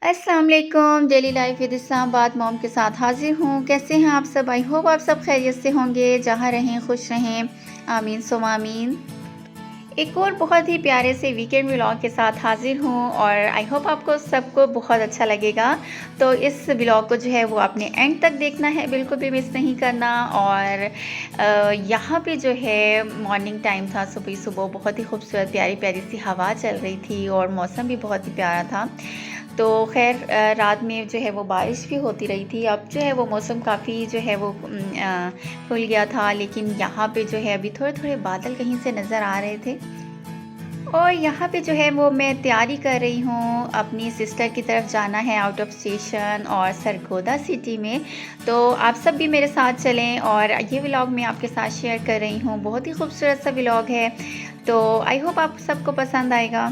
अस्सलाम वालेकुम। Daily life with Islamabad mom के साथ हाजिर हूँ। कैसे हैं आप सब? आई होप आप सब खैरियत से होंगे, जहाँ रहें खुश रहें। आमीन सुम आमीन। एक और बहुत ही प्यारे से वीकेंड व्लॉग के साथ हाजिर हूँ और आई होप आपको सबको बहुत अच्छा लगेगा। तो इस व्लॉग को जो है वो आपने एंड तक देखना है, बिल्कुल भी मिस नहीं करना। और यहाँ पे जो है मॉर्निंग टाइम था, सुबह सुबह बहुत ही खूबसूरत प्यारी प्यारी सी हवा चल रही थी और मौसम भी बहुत ही प्यारा था। तो ख़ैर रात में जो है वो बारिश भी होती रही थी। अब जो है वो मौसम काफ़ी जो है वो खुल गया था, लेकिन यहाँ पे जो है अभी थोड़े-थोड़े बादल कहीं से नज़र आ रहे थे। और यहाँ पे जो है वो मैं तैयारी कर रही हूँ, अपनी सिस्टर की तरफ जाना है आउट ऑफ स्टेशन और सरगोदा सिटी में। तो आप सब भी मेरे साथ चलें और ये व्लॉग मैं आपके साथ शेयर कर रही हूँ। बहुत ही खूबसूरत सा व्लॉग है, तो आई होप आप सबको पसंद आएगा।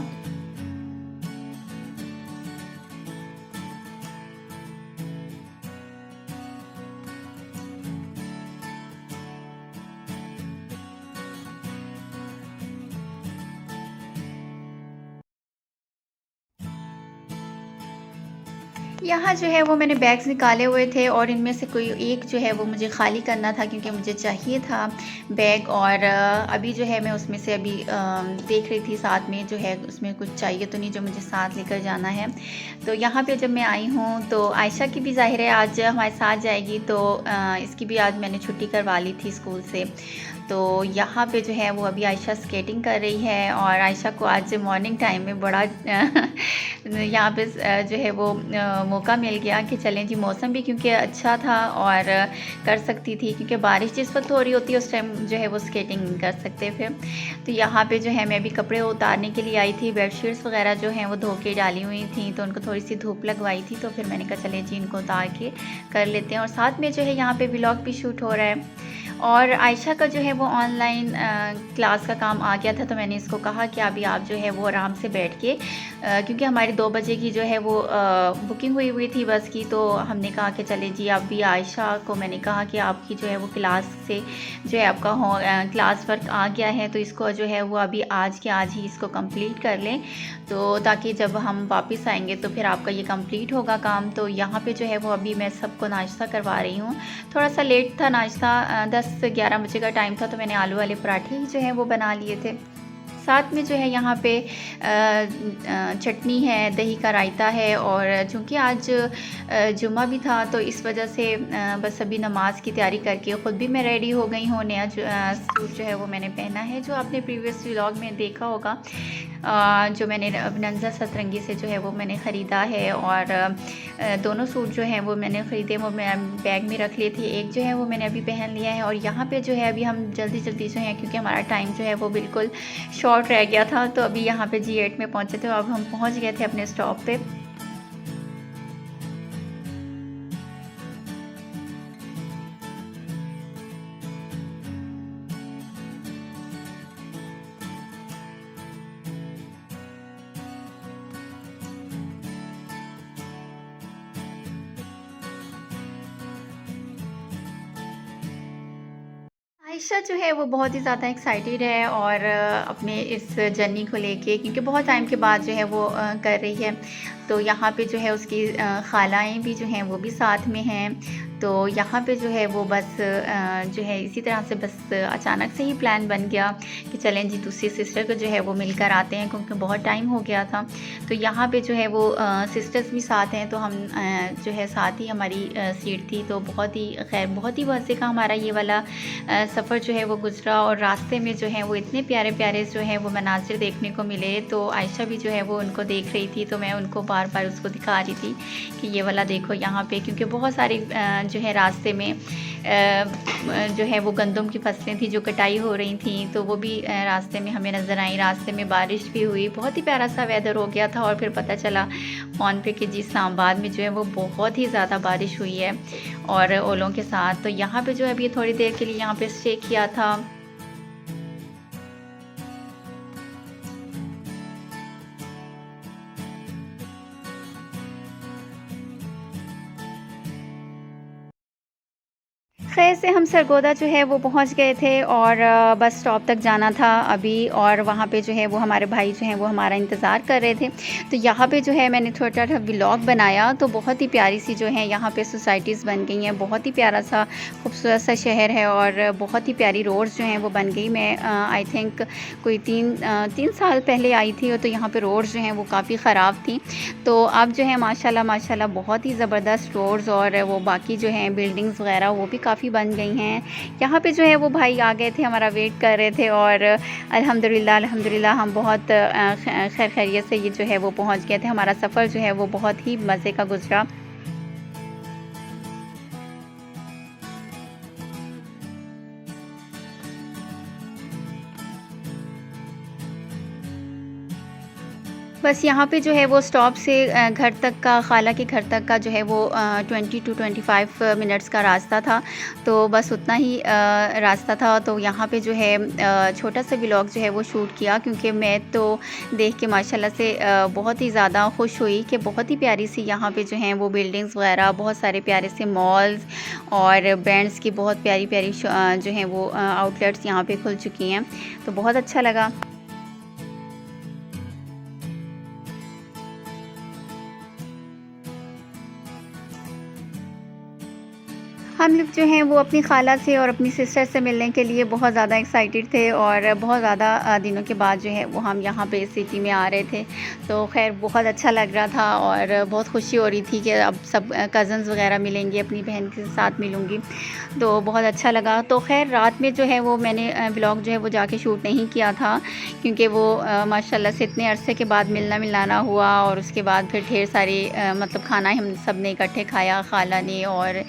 यहाँ जो है वो मैंने बैग्स निकाले हुए थे और इनमें से कोई एक जो है वो मुझे ख़ाली करना था, क्योंकि मुझे चाहिए था बैग। और अभी जो है मैं उसमें से अभी देख रही थी साथ में जो है उसमें कुछ चाहिए तो नहीं जो मुझे साथ लेकर जाना है। तो यहाँ पे जब मैं आई हूँ तो आयशा की भी ज़ाहिर है आज हमारे साथ जाएगी, तो इसकी भी आज मैंने छुट्टी करवा ली थी स्कूल से। तो यहाँ पे जो है वो अभी आयशा स्केटिंग कर रही है और आयशा को आज मॉर्निंग टाइम में बड़ा यहाँ पे जो है वो मौका मिल गया कि चलें जी, मौसम भी क्योंकि अच्छा था और कर सकती थी, क्योंकि बारिश जिस वक्त हो रही होती है उस टाइम जो है वो स्केटिंग नहीं कर सकते फिर। तो यहाँ पे जो है मैं अभी कपड़े उतारने के लिए आई थी, बेडशीट्स वगैरह जो हैं वो धो के डाली हुई थी, तो उनको थोड़ी सी धूप लगवाई थी। तो फिर मैंने कहा चले जी इनको उतार के कर लेते हैं, और साथ में जो है यहाँ पे व्लॉग भी शूट हो रहा है। और आयशा का जो है वो ऑनलाइन क्लास का काम आ गया था, तो मैंने इसको कहा कि अभी आप जो है वो आराम से बैठ के क्योंकि हमारी 2 बजे की जो है वो बुकिंग हुई थी बस की। तो हमने कहा कि चले जी, अभी आयशा को मैंने कहा कि आपकी जो है वो क्लास से जो है आपका क्लास वर्क आ गया है, तो इसको जो है वो अभी आज के आज ही इसको कंप्लीट कर लें, तो ताकि जब हम वापस आएंगे तो फिर आपका ये कंप्लीट होगा काम। तो यहाँ पे जो है वो अभी मैं सबको नाश्ता करवा रही हूँ। थोड़ा सा लेट था नाश्ता, 10-11 बजे का टाइम था, तो मैंने आलू वाले पराठे ही जो है वो बना लिए थे। साथ में जो है यहाँ पे चटनी है, दही का रायता है, और चूँकि आज जुम्मा भी था तो इस वजह से बस अभी नमाज की तैयारी करके ख़ुद भी मैं रेडी हो गई हूँ। नया सूट जो है वो मैंने पहना है, जो आपने प्रीवियस व्लॉग में देखा होगा। जो मैंने अभिनंजा सतरंगी से जो है वो मैंने ख़रीदा है, और दोनों सूट जो हैं वो मैंने ख़रीदे, वो मैं बैग में रख लिए थे। एक जो है वो मैंने अभी पहन लिया है, और यहाँ पे जो है अभी हम जल्दी जल्दी जो है, क्योंकि हमारा टाइम जो है वो बिल्कुल शॉर्ट रह गया था, तो अभी यहाँ पे G8 में पहुँचे थे, अब हम पहुँच गए थे अपने स्टॉप पे। आयशा जो है वो बहुत ही ज़्यादा एक्साइटेड है और अपने इस जर्नी को लेके, क्योंकि बहुत टाइम के बाद जो है वो कर रही है। तो यहाँ पे जो है उसकी खालाएँ भी जो हैं वो भी साथ में हैं। तो यहाँ पे जो है वो बस जो है इसी तरह से बस अचानक से ही प्लान बन गया कि चलें जी दूसरी सिस्टर को जो है वो मिलकर आते हैं, क्योंकि बहुत टाइम हो गया था। तो यहाँ पे जो है वो सिस्टर्स भी साथ हैं, तो हम जो है साथ ही हमारी सीट थी। तो बहुत ही खैर बहुत ही मज़े का हमारा ये वाला सफ़र जो है वो गुज़रा, और रास्ते में जो है वो इतने प्यारे प्यारे जो हैं वो मनाज़िर देखने को मिले। तो आयशा भी जो है वो उनको देख रही थी, तो मैं उनको बार बार उसको दिखा रही थी कि ये वाला देखो यहाँ पे, क्योंकि बहुत सारी जो है रास्ते में जो है वो गंदम की फसलें थी जो कटाई हो रही थी, तो वो भी रास्ते में हमें नज़र आई। रास्ते में बारिश भी हुई, बहुत ही प्यारा सा वेदर हो गया था, और फिर पता चला फ़ोन पे कि जी इस्लामाबाद में जो है वो बहुत ही ज़्यादा बारिश हुई है और ओलों के साथ। तो यहाँ पे जो है अभी थोड़ी देर के लिए यहाँ पे स्टे किया था। खैर से हम सरगोदा जो है वो पहुंच गए थे और बस स्टॉप तक जाना था अभी, और वहाँ पे जो है वो हमारे भाई जो हैं वो हमारा इंतज़ार कर रहे थे। तो यहाँ पे जो है मैंने छोटा सा व्लॉग बनाया। तो बहुत ही प्यारी सी जो है यहाँ पे सोसाइटीज़ बन गई हैं, बहुत ही प्यारा सा खूबसूरत सा शहर है और बहुत ही प्यारी रोड्स जो हैं वो बन गई। मैं आई थिंक कोई 3 साल पहले आई थी, तो यहाँ पे रोड्स जो हैं वो काफ़ी ख़राब थी। तो अब जो है माशाल्लाह माशाल्लाह बहुत ही ज़बरदस्त रोड्स और वो बाकी जो हैं बिल्डिंग्स वगैरह वो भी काफ़ी बन गई हैं। यहाँ पे जो है वो भाई आ गए थे, हमारा वेट कर रहे थे और अल्हम्दुलिल्लाह अल्हम्दुलिल्लाह हम बहुत खैर खैरियत से ये जो है वो पहुँच गए थे। हमारा सफ़र जो है वो बहुत ही मज़े का गुज़रा। बस यहाँ पे जो है वो स्टॉप से घर तक का, खाला के घर तक का जो है वो 20 टू 25 मिनट्स का रास्ता था। तो बस उतना ही रास्ता था। तो यहाँ पे जो है छोटा सा व्लॉग जो है वो शूट किया, क्योंकि मैं तो देख के माशाल्लाह से बहुत ही ज़्यादा खुश हुई कि बहुत ही प्यारी सी यहाँ पे जो हैं वो बिल्डिंग्स वगैरह, बहुत सारे प्यारे से मॉल्स और ब्रांड्स की बहुत प्यारी प्यारी जो हैं वो आउटलेट्स यहाँ पे खुल चुकी हैं। तो बहुत अच्छा लगा। हम लोग जो हैं वो अपनी खाला से और अपनी सिस्टर से मिलने के लिए बहुत ज़्यादा एक्साइटेड थे और बहुत ज़्यादा दिनों के बाद जो है वो हम यहाँ पे सिटी में आ रहे थे। तो खैर बहुत अच्छा लग रहा था और बहुत खुशी हो रही थी कि अब सब कज़न्स वगैरह मिलेंगे, अपनी बहन के साथ मिलूँगी। तो बहुत अच्छा लगा। तो खैर रात में जो है वो मैंने व्लॉग जो है वो जाके शूट नहीं किया था, क्योंकि वो माशाल्लाह से इतने अरसे के बाद मिलना मिलाना हुआ और उसके बाद फिर ढेर सारी मतलब खाना हम सब ने इकट्ठे खाया, खाला ने और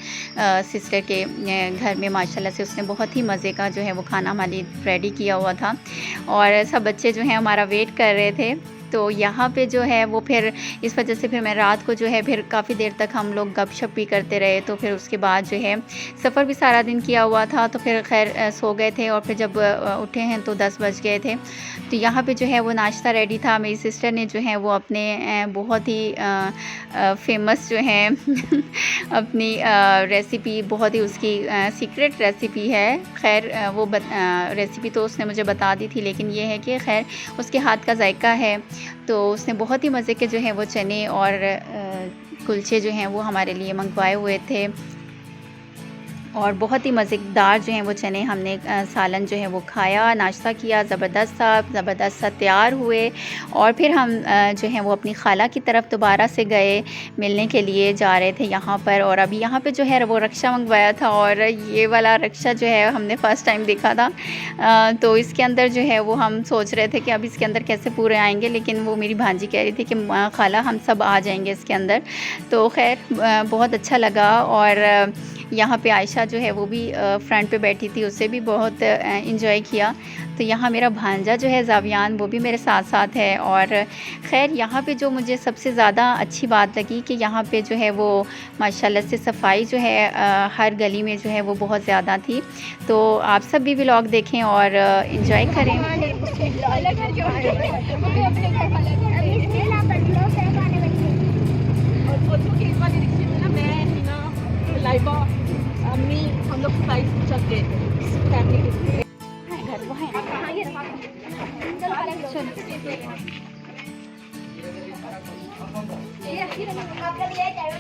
सिस्टर के घर में माशाल्लाह से उसने बहुत ही मज़े का जो है वो खाना हमारे लिए रेडी किया हुआ था और सब बच्चे जो हैं हमारा वेट कर रहे थे। तो यहाँ पे जो है वो फिर इस वजह से फिर मैं रात को जो है फिर काफ़ी देर तक हम लोग गपशप भी करते रहे। तो फिर उसके बाद जो है सफ़र भी सारा दिन किया हुआ था, तो फिर खैर सो गए थे और फिर जब उठे हैं तो 10 बज गए थे। तो यहाँ पे जो है वो नाश्ता रेडी था। मेरी सिस्टर ने जो है वो अपने बहुत ही फेमस जो है अपनी रेसिपी, बहुत ही उसकी सीक्रेट रेसिपी है। खैर वो रेसिपी तो उसने मुझे बता दी थी, लेकिन ये है कि खैर उसके हाथ का जायका है। तो उसने बहुत ही मज़े के जो है वो चने और कुलचे जो हैं वो हमारे लिए मंगवाए हुए थे और बहुत ही मज़ेदार जो हैं वो चने हमने सालन जो है वो खाया, नाश्ता किया, ज़बरदस्त सा तैयार हुए और फिर हम जो हैं वो अपनी खाला की तरफ दोबारा से गए, मिलने के लिए जा रहे थे यहाँ पर। और अभी यहाँ पे जो है वो रक्षा मंगवाया था और ये वाला रक्षा जो है हमने फ़र्स्ट टाइम देखा था। तो इसके अंदर जो है वो हम सोच रहे थे कि अब इसके अंदर कैसे पूरे आएंगे, लेकिन वो मेरी भांजी कह रही थी कि खाला हम सब आ जाएंगे इसके अंदर। तो खैर बहुत अच्छा लगा। और यहाँ पे आयशा जो है वो भी फ्रंट पे बैठी थी, उससे भी बहुत इंजॉय किया। तो यहाँ मेरा भांजा जो है ज़ावियान, वो भी मेरे साथ साथ है। और ख़ैर यहाँ पे जो मुझे सबसे ज़्यादा अच्छी बात लगी कि यहाँ पे जो है वो माशाल्लाह से सफाई जो है हर गली में जो है वो बहुत ज़्यादा थी। तो आप सब भी व्लॉग देखें और इंजॉय करें। अम्मी हम लोग फ्लाइट चल गए फैमिली घर वो है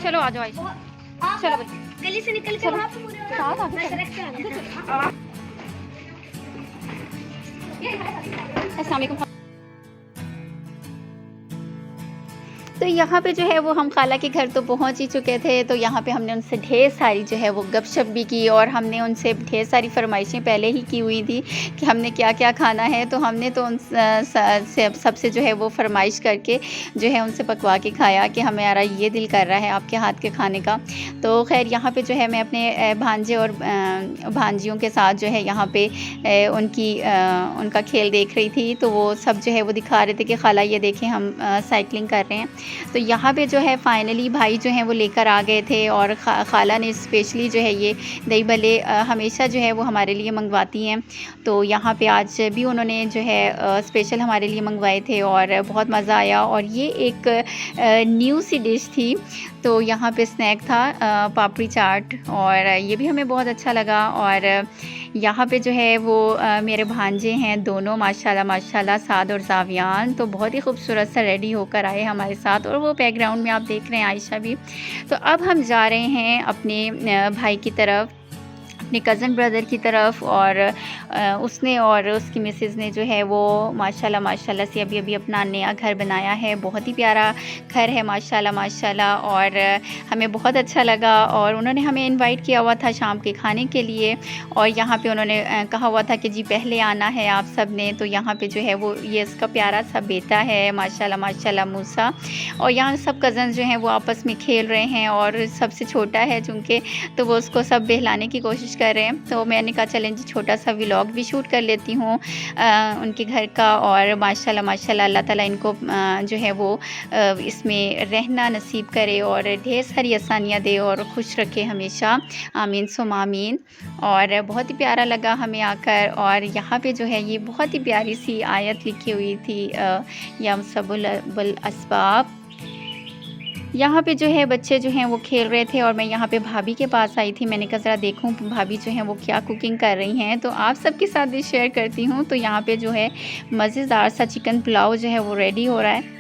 चलो आ जाओ आयशा, चलो गली से निकल के वहां अस्सलाम वालेकुम। तो यहाँ पे जो है वो हम खाला के घर तो पहुँच ही चुके थे। तो यहाँ पे हमने उनसे ढेर सारी जो है वो गपशप भी की और हमने उनसे ढेर सारी फरमाइशें पहले ही की हुई थी कि हमने क्या क्या खाना है। तो हमने तो उन सबसे जो है वो फरमाइश करके जो है उनसे पकवा के खाया कि हमें यार ये दिल कर रहा है आपके हाथ के खाने का। तो खैर यहाँ पे जो है मैं अपने भांजे और भांजियों के साथ जो है यहाँ पे उनका खेल देख रही थी। तो वो सब जो है वो दिखा रहे थे कि खाला ये देखें हम साइकिलिंग कर रहे हैं। तो यहाँ पे जो है फाइनली भाई जो हैं वो लेकर आ गए थे और खाला ने स्पेशली जो है ये दही भल्ले हमेशा जो है वो हमारे लिए मंगवाती हैं। तो यहाँ पे आज भी उन्होंने जो है स्पेशल हमारे लिए मंगवाए थे और बहुत मज़ा आया। और ये एक न्यू सी डिश थी, तो यहाँ पे स्नैक था पापड़ी चाट, और ये भी हमें बहुत अच्छा लगा। और यहाँ पे जो है वो मेरे भांजे हैं दोनों, माशाल्लाह माशाल्लाह, साद और ज़ावियान, तो बहुत ही खूबसूरत सा रेडी होकर आए हमारे साथ। और वो बैकग्राउंड में आप देख रहे हैं आयशा भी। तो अब हम जा रहे हैं अपने भाई की तरफ, अपने कज़न ब्रदर की तरफ। और उसने और उसकी मिसेज़ ने जो है वो माशाल्लाह माशाल्लाह से अभी अपना नया घर बनाया है। बहुत ही प्यारा घर है माशाल्लाह माशाल्लाह, और हमें बहुत अच्छा लगा। और उन्होंने हमें इनवाइट किया हुआ था शाम के खाने के लिए, और यहाँ पे उन्होंने कहा हुआ था कि जी पहले आना है आप सब ने। तो यहाँ पे जो है वो ये इसका प्यारा सा बेटा है माशाल्लाह माशाल्लाह मूसा, और यहाँ सब कज़न जो हैं वो आपस में खेल रहे हैं, और सबसे छोटा है चूँकि, तो वो उसको सब बहलाने की कोशिश कर रहे हैं। तो मैंने कहा चलें जी छोटा सा व्लॉग भी शूट कर लेती हूँ उनके घर का। और माशाल्लाह माशाल्लाह अल्लाह ताला इनको जो है वो इसमें रहना नसीब करे और ढेर सारी आसानियाँ दे और खुश रखे हमेशा, आमीन सुम आमीन। और बहुत ही प्यारा लगा हमें आकर। और यहाँ पे जो है ये बहुत ही प्यारी सी आयत लिखी हुई थी, यमसबुल अस्बाब। यहाँ पे जो है बच्चे जो हैं वो खेल रहे थे, और मैं यहाँ पे भाभी के पास आई थी। मैंने कहा ज़रा देखूँ भाभी जो हैं वो क्या कुकिंग कर रही हैं, तो आप सबके साथ भी शेयर करती हूँ। तो यहाँ पे जो है मज़ेदार सा चिकन पुलाव जो है वो रेडी हो रहा है।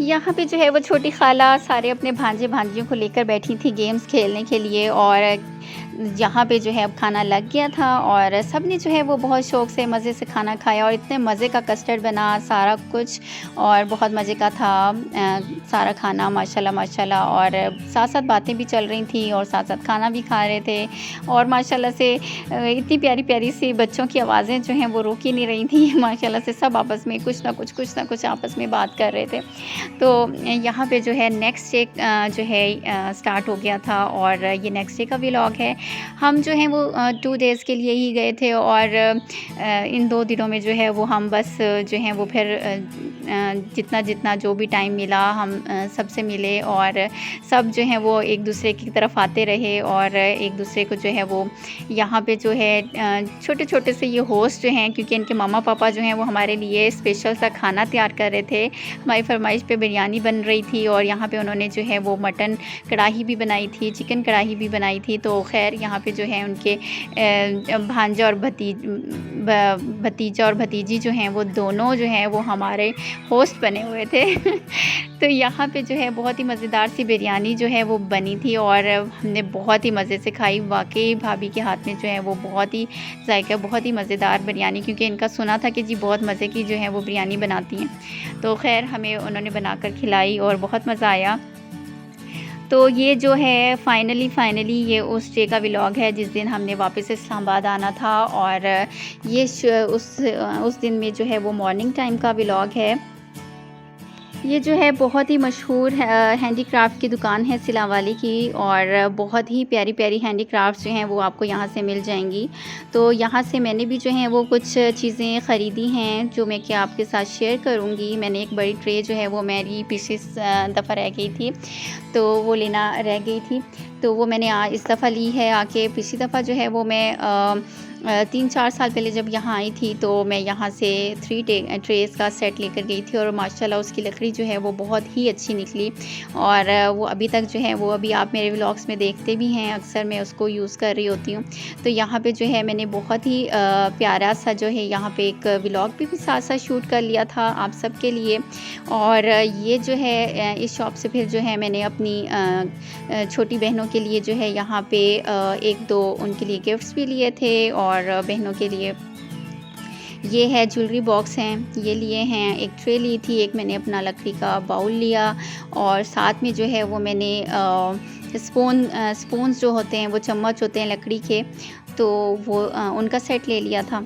यहाँ पे जो है वो छोटी खाला सारे अपने भांजे भांजियों को लेकर बैठी थी गेम्स खेलने के लिए। और यहाँ पे जो है अब खाना लग गया था, और सब ने जो है वो बहुत शौक़ से मज़े से खाना खाया, और इतने मज़े का कस्टर्ड बना सारा कुछ, और बहुत मज़े का था सारा खाना माशाल्लाह माशाल्लाह। और साथ साथ बातें भी चल रही थी और साथ साथ खाना भी खा रहे थे। और माशाल्लाह से इतनी प्यारी प्यारी सी बच्चों की आवाज़ें जो हैं वो रुक ही नहीं रही थी माशाल्लाह से, सब आपस में कुछ ना कुछ आपस में बात कर रहे थे। तो यहाँ पे जो है नेक्स्ट डे जो है स्टार्ट हो गया था, और ये नेक्स्ट डे का व्लॉग है। हम जो हैं वो 2 डेज़ के लिए ही गए थे, और इन 2 दिनों में जो है वो हम बस जो हैं वो फिर जितना जो भी टाइम मिला हम सबसे मिले, और सब जो हैं वो एक दूसरे की तरफ आते रहे, और एक दूसरे को जो है वो यहाँ पे जो है छोटे छोटे से ये होस्ट जो हैं, क्योंकि इनके मामा पापा जो हैं वो हमारे लिए स्पेशल सा खाना तैयार कर रहे थे। हमारी फरमाइश पे बिरयानी बन रही थी, और यहाँ पे उन्होंने जो है वो मटन कढ़ाई भी बनाई थी, चिकन कढ़ाई भी बनाई थी। तो खैर यहाँ पे जो है उनके भांजा और भतीजा और भतीजी जो हैं वो दोनों जो हैं वो हमारे होस्ट बने हुए थे तो यहाँ पे जो है बहुत ही मज़ेदार सी बिरयानी जो है वो बनी थी, और हमने बहुत ही मज़े से खाई। वाकई भाभी के हाथ में जो है वो बहुत ही जायका, बहुत ही मज़ेदार बिरयानी, क्योंकि इनका सुना था कि जी बहुत मज़े की जो है वो बिरयानी बनाती हैं। तो खैर हमें उन्होंने बनाकर खिलाई और बहुत मज़ा आया। तो ये जो है फाइनली ये उस डे का व्लॉग है जिस दिन हमने वापस इस्लामाबाद आना था, और ये उस दिन में जो है वो मॉर्निंग टाइम का व्लॉग है। ये जो है बहुत ही मशहूर हैंडीक्राफ़्ट की दुकान है सिला वाली की, और बहुत ही प्यारी प्यारी हैंडीक्राफ़्ट्स जो हैं वो आपको यहाँ से मिल जाएंगी। तो यहाँ से मैंने भी जो है वो कुछ चीज़ें ख़रीदी हैं जो मैं कि आपके साथ शेयर करूँगी। मैंने एक बड़ी ट्रे जो है वो मेरी पिछली दफ़ा रह गई थी, तो वो लेना रह गई थी, तो वो मैंने इस दफ़ा ली है आके। पिछली दफ़ा जो है वो मैं 3-4 साल पहले जब यहाँ आई थी तो मैं यहाँ से 3 ट्रेस का सेट लेकर गई थी, और माशाल्लाह उसकी लकड़ी जो है वो बहुत ही अच्छी निकली, और वो अभी तक जो है वो अभी आप मेरे व्लॉग्स में देखते भी हैं, अक्सर मैं उसको यूज़ कर रही होती हूँ। तो यहाँ पे जो है मैंने बहुत ही प्यारा सा जो है यहाँ पे एक व्लॉग भी साथ साथ शूट कर लिया था आप सब के लिए। और ये जो है इस शॉप से फिर जो है मैंने अपनी छोटी बहनों के लिए जो है यहाँ पे 1-2 उनके लिए गिफ्ट्स भी लिए थे, और बहनों के लिए ये है ज्वेलरी बॉक्स हैं, ये लिए हैं। एक ट्रे ली थी, एक मैंने अपना लकड़ी का बाउल लिया, और साथ में जो है वो मैंने स्पून्स जो होते हैं वो चम्मच होते हैं लकड़ी के, तो वो उनका सेट ले लिया था।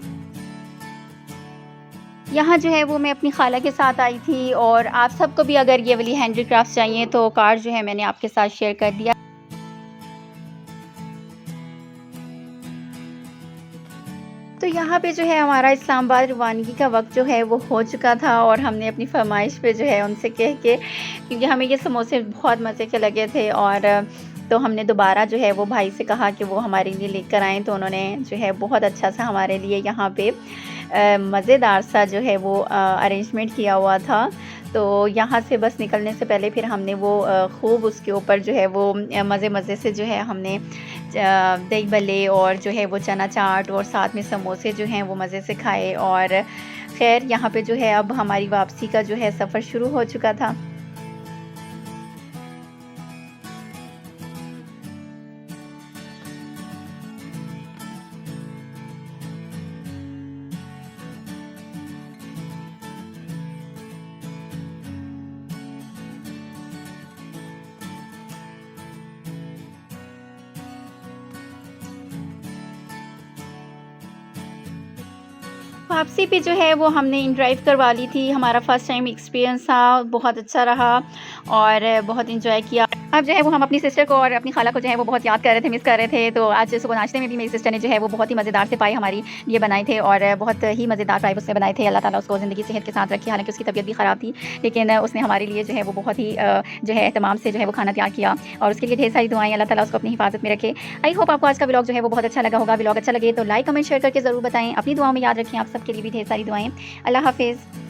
यहाँ जो है वो मैं अपनी खाला के साथ आई थी, और आप सबको भी अगर ये वाली हैंडीक्राफ्ट चाहिए तो कार्ड जो है मैंने आपके साथ शेयर कर दिया। तो यहाँ पे जो है हमारा इस्लामाबाद रवानगी का वक़्त जो है वो हो चुका था और हमने अपनी फ़रमाइश पे जो है उनसे कह के, क्योंकि हमें ये समोसे बहुत मज़े के लगे थे, और तो हमने दोबारा जो है वो भाई से कहा कि वो हमारे लिए लेकर आएँ। तो उन्होंने जो है बहुत अच्छा सा हमारे लिए यहाँ पे मज़ेदार सा जो है वो अरेंजमेंट किया हुआ था। तो यहाँ से बस निकलने से पहले फिर हमने वो खूब उसके ऊपर जो है वो मज़े-मज़े से जो है हमने दही भल्ले और जो है वो चना चाट और साथ में समोसे जो हैं वो मज़े से खाए। और ख़ैर यहाँ पे जो है अब हमारी वापसी का जो है सफ़र शुरू हो चुका था। वापसी पे जो है वो हमने इन ड्राइव करवा ली थी। हमारा फ़र्स्ट टाइम एक्सपीरियंस था, बहुत अच्छा रहा और बहुत एंजॉय किया। अब जो है वो हम अपनी सिस्टर को और अपनी खाला को जो है वो बहुत याद कर रहे थे, मिस कर रहे थे। तो आज सुबह नाश्ते में भी मेरी सिस्टर ने जो है वो बहुत ही मज़ेदार से पाए हमारी लिए बनाए थे और बहुत ही मज़ेदार पाए उसने बनाए थे। अल्लाह ताला उसको ज़िंदगी सेहत के साथ रखे। हालाँकि उसकी तबीयत भी ख़राब थी, लेकिन उसने हमारे लिए जो है वो बहुत ही जो है एहतमाम से जो है वो खाना तैयार किया और उसके लिए ढेर सारी दुआएँ। अल्लाह ताला उसको अपनी हिफाज़त में रखे। आई होप आपको आज का व्लॉग जो है वो बहुत अच्छा लगा होगा। व्लॉग अच्छा लगे तो लाइक, कमेंट, शेयर करके ज़रूर बताएँ। अपनी दुआओं में याद रखें। आप सबके लिए भी ढेर सारी दुआएँ। अल्लाह हाफ़िज़।